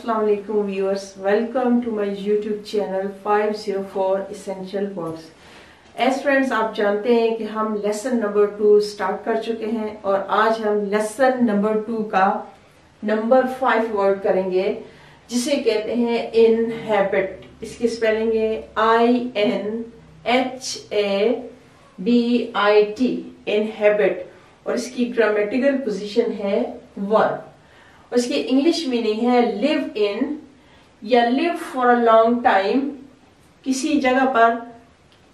अस्सलाम वालेकुम viewers, welcome to my YouTube channel 504 essential words. As friends, आप जानते हैं कि हम लेसन नंबर 2 स्टार्ट कर चुके हैं और आज हम लेसन नंबर 2 का नंबर 5 वर्ड करेंगे जिसे कहते हैं इनहैबिट। इसकी स्पेलिंग है INHABIT, इनहैबिट, और इसकी ग्रामेटिकल पोजीशन है वर्ब। उसकी इंग्लिश मीनिंग है लिव इन या live for a long time, किसी जगह पर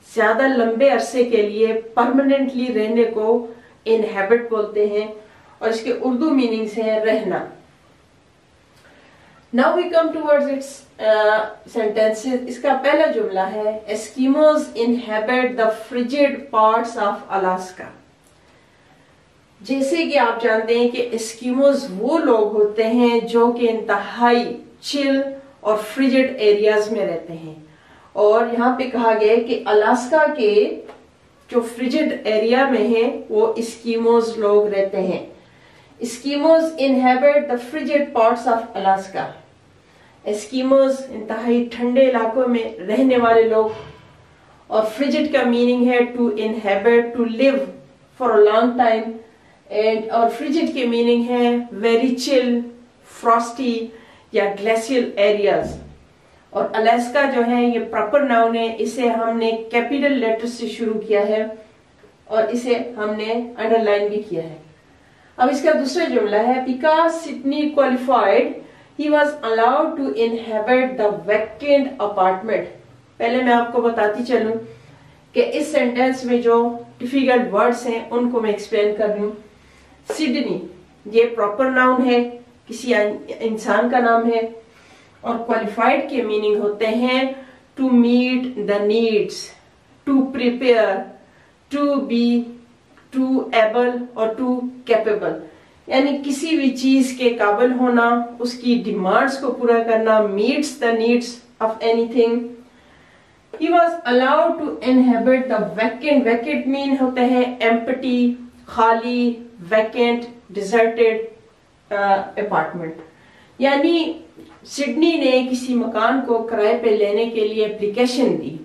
ज्यादा लंबे अरसे के लिए परमानेंटली रहने को इनहैबिट बोलते हैं और इसके उर्दू मीनिंग्स हैं रहना। Now we come towards its sentences. इसका पहला जुमला है Eskimos inhabit the frigid parts of Alaska. जैसे कि आप जानते हैं कि एस्किमोज वो लोग होते हैं जो कि इंतहाई चिल और फ्रिजिड एरियाज में रहते हैं, और यहाँ पे कहा गया है कि अलास्का के जो फ्रिजिड एरिया में है वो एस्किमोज लोग रहते हैं। Eskimos inhabit the frigid parts of Alaska. Eskimos इंतहाई ठंडे इलाकों में रहने वाले लोग, और फ्रिजिड का मीनिंग है to inhabit, to live for a long time, और फ्रिजिड के मीनिंग है वेरी चिल, फ्रॉस्टी या ग्लेशियल एरियाज। और अलास्का जो है ये प्रॉपर नाउन है, इसे हमने कैपिटल लेटर से शुरू किया है और इसे हमने अंडरलाइन भी किया है। अब इसका दूसरा जुमला है because Sidney qualified he was allowed to inhabit the vacant apartment. पहले मैं आपको बताती चलूं कि इस सेंटेंस में जो डिफिकल्ट वर्ड्स हैं उनको मैं एक्सप्लेन कर रही हूँ। सिडनी ये प्रॉपर नाउन है, किसी इंसान का नाम है, और क्वालिफाइड के मीनिंग होते हैं to meet the needs, to prepare, to be, to able और टू कैपेबल, यानी किसी भी चीज के काबिल होना, उसकी डिमांड्स को पूरा करना, meets the needs of anything. He was allowed to inhabit the vacant. Vacant mean होते हैं empty, खाली, vacant, deserted apartment। यानी सिडनी ने किसी मकान को किराए पे लेने के लिए एप्लीकेशन दी,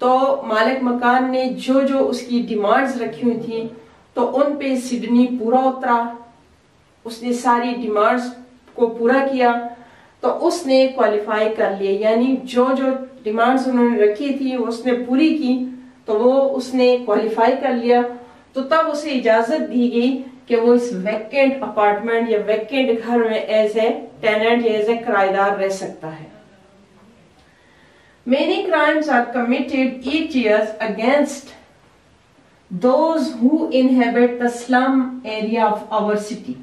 तो मालिक मकान ने जो जो उसकी डिमांड्स रखी हुई थी तो उन पे सिडनी पूरा उतरा, उसने सारी डिमांड्स को पूरा किया, तो उसने क्वालिफाई कर लिया। यानी जो जो डिमांड्स उन्होंने रखी थी उसने पूरी की, तो वो उसने क्वालिफाई कर लिया। तो तब उसे इजाजत दी गई कि वो इस वैकेंट अपार्टमेंट या वैकेंट घर में एज ए टेनेंट या एज ए किराएदार रह सकता है। Many crimes are committed each year against those who inhabit the slum area of our city।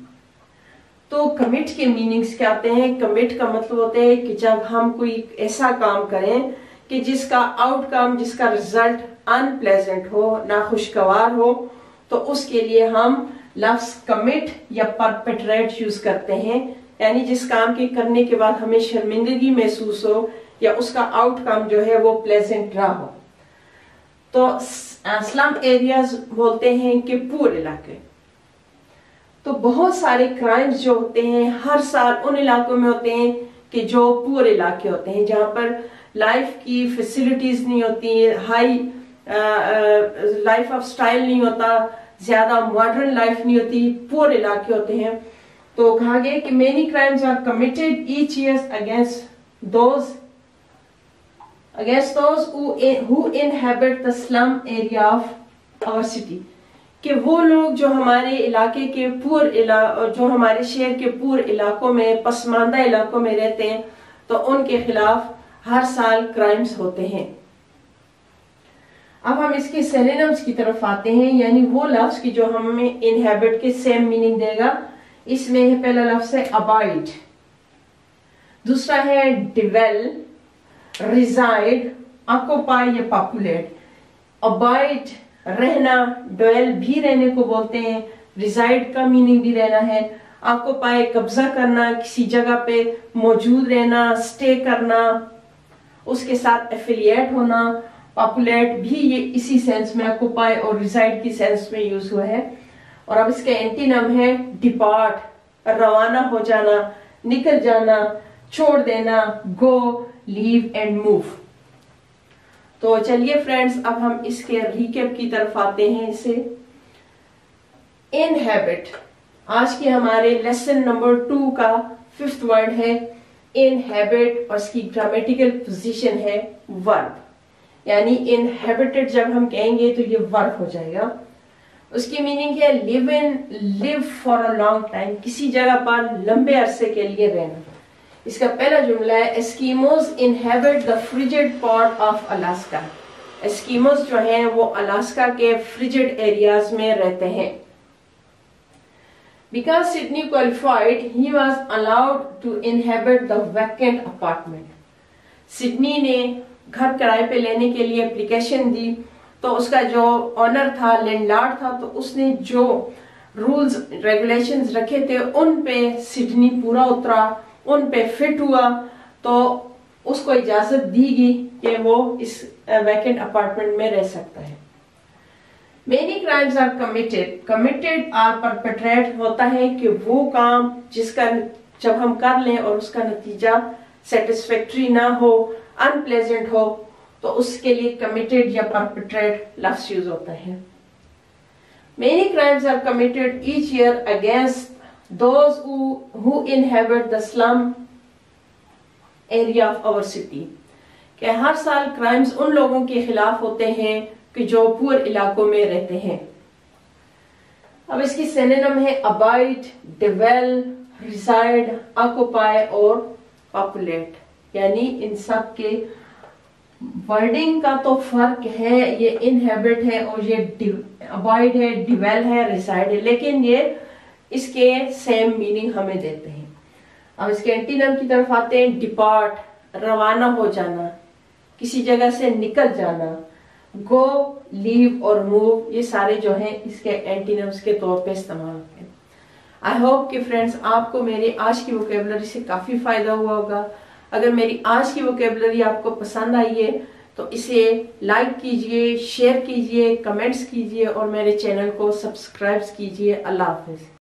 तो कमिट के मीनिंग्स क्या आते हैं? कमिट का मतलब होता है कि जब हम कोई ऐसा काम करें कि जिसका आउटकम, जिसका रिजल्ट अनप्लेजेंट हो, नाखुशगवार हो, तो उसके लिए हम लफ्ज कमिट या परपेट्रेट यूज करते हैं। यानी जिस काम के करने के बाद हमें शर्मिंदगी महसूस हो या उसका आउटकम जो है वो प्लेजेंट रहा हो। तो स्लम एरियाज बोलते हैं कि पूरे इलाके। तो बहुत सारे क्राइम्स जो होते हैं हर साल उन इलाकों में होते हैं कि जो पुअर इलाके होते हैं, जहां पर लाइफ की फैसिलिटीज नहीं होती, हाई लाइफ ऑफ स्टाइल नहीं होता, ज्यादा मॉडर्न लाइफ नहीं होती, पुअर इलाके होते हैं। तो कहा गया कि many crimes are committed each year against those who inhabit the slum area of our city, कि वो लोग जो हमारे इलाके के जो हमारे शहर के पूर्व इलाकों में, पसमानदा इलाकों में रहते हैं, तो उनके खिलाफ हर साल क्राइम्स होते हैं। अब हम इसके सिनोनिम्स की तरफ आते हैं, यानी वो लफ्ज की जो हमें इनहैबिट के सेम मीनिंग देगा। इसमें पहला लफ्ज है अबाइड, दूसरा है डिवेल, रिजाइड, ऑक्युपाई या पॉपुलेट। अबाइड रहना, डवेल भी रहने को बोलते हैं, रिजाइड का मीनिंग भी रहना है, ऑक्युपाई कब्जा करना, किसी जगह पे मौजूद रहना, स्टे करना, उसके साथ एफिलिएट होना। पॉपुलेट भी ये इसी सेंस में ऑक्युपाई और रिजाइड की सेंस में यूज हुआ है। और अब इसका एंटीनम है डिपार्ट, रवाना हो जाना, निकल जाना, छोड़ देना, गो, लीव एंड मूव। तो चलिए फ्रेंड्स, अब हम इसके रिकैप की तरफ आते हैं। इसे इनहैबिट, आज के हमारे लेसन नंबर 2 का 5th वर्ड है इनहैबिट, और इसकी ग्रामेटिकल पोजीशन है वर्ब, यानी इनहैबिटेड जब हम कहेंगे तो ये वर्ब हो जाएगा। उसकी मीनिंग है live in, live for a long time, किसी जगह पर लंबे अरसे के लिए रहना। इसका पहला जुमला है Eskimos inhabit the frigid part of Alaska. Eskimos जो हैं वो अलास्का के फ्रिजिड एरियाज में रहते हैं। Because Sydney qualified, he was allowed to inhabit the vacant apartment. Sydney ने घर किराए पे लेने के लिए एप्लीकेशन दी, तो उसका जो ऑनर था, लैंडलॉर्ड था, तो उसने जो रूल्स रेगुलेशंस रखे थे उन पे सिडनी पूरा उतरा, उन पे फिट हुआ, तो उसको इजाजत दी गई कि वो इस वैकेंट अपार्टमेंट में रह सकता है। Many crimes are committed. Committed or perpetrated होता है कि वो काम जिसका जब हम कर लें और उसका नतीजा सेटिस्फैक्ट्री ना हो, अनप्लेजेंट हो, तो उसके लिए committed या perpetrate लफ्ज यूज होता है। Many crimes are committed each year against those who inhabit the slum area of our city. कि हर साल क्राइम्स उन लोगों के खिलाफ होते हैं कि जो पुअर इलाकों में रहते हैं। अब इसकी सिनोनिम है अबाइड, डिवेल, रिसाइड, ऑक्युपाई और पॉपुलेट, यानी इन सब के वर्डिंग का तो फर्क है। ये इनहेबिट है और ये अबाइड है, डिवेल है, रिसाइड है, लेकिन ये इसके सेम मीनिंग हमें देते हैं। अब इसके एंटीनम की तरफ आते हैं। डिपार्ट, रवाना हो जाना, किसी जगह से निकल जाना। गो, लीव और मूव, ये सारे जो हैं इसके एंटीनम्स के तौर पे इस्तेमाल होते हैं। आई होप कि फ्रेंड्स आपको मेरी आज की वोकेबलरी से काफी फायदा हुआ होगा। अगर मेरी आज की वोकेबलरी आपको पसंद आई है तो इसे लाइक कीजिए, शेयर कीजिए, कमेंट्स कीजिए और मेरे चैनल को सब्सक्राइब कीजिए। अल्लाह हाफिज।